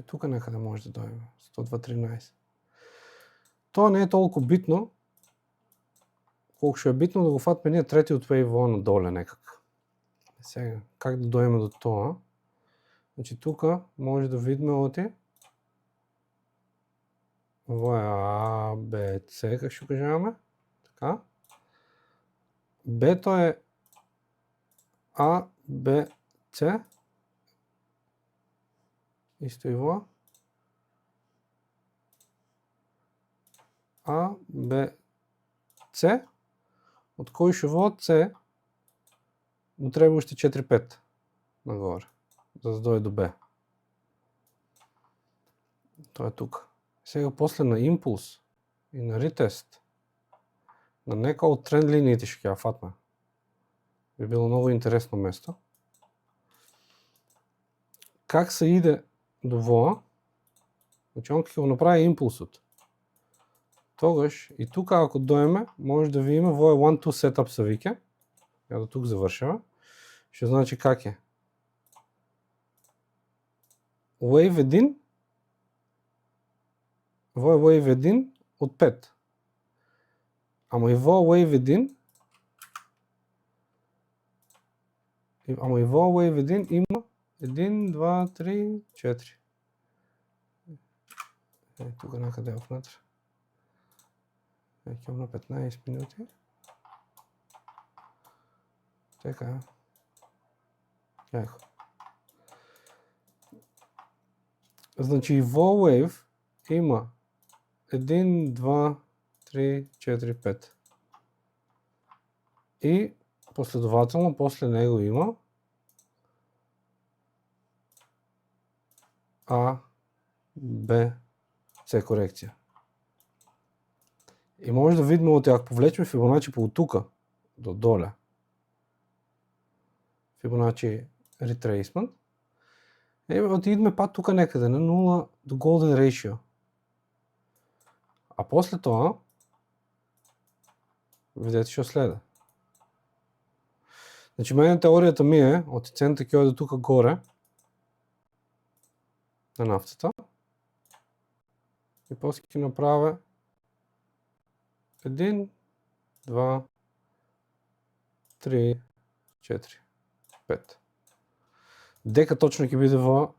Тук някъде може да дойме. 102.13. То не е толкова битно, колко ще е битно да го фатме ние трети от Wave надоле някак. Сега, как да дойме до това? Значи тук може да видим оти А, Б, С, как ще кажаваме? Така. Бето е А, Б, С. Исто и во. А, Б, С. От кой ще во С му трябва още 4-5 нагоре, за да дойде до Б. То е тук. Сега после на импулс и на ретест на нека от тренд линиите ще я фатме. Би било много интересно место. Как се иде до ВОА? Значи он ќе го направи импулсот. Тогаш и тук ако дойме, може да видиме ВОА 1-2 setup се вика. Я до тук завършава. Ще значи как е. Wave 1. ВОА Wave 1 от 5. Ама и ВОА Wave 1. Ама и ВОА Wave 1 има 1, 2, 3, 4. Тук някъде вътре. Към на 15 минути. Така. Яко. Значи ВОА Wave има 1, 2, 3, 4, 5. И последователно после него има А, Б, С корекция. И може да видим от ако повлечем Фибоначи по тука до доле. Фибоначи retracement. Отидеме пак тука некъде на 0 до golden ratio. А после това видете що следа. Значи мене теорията ми е от цената ќе оде тука горе на нафтата и после ќе направя 1, 2, 3, 4, 5. Дека точно ќе биде во,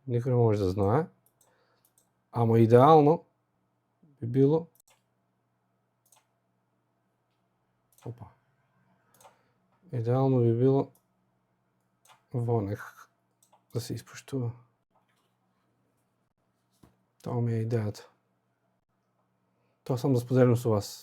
никой не може да знае. Ама идеално би било идеално би било во некак да се изпоштува. Това ми е идеята. Това съм да споделям с вас.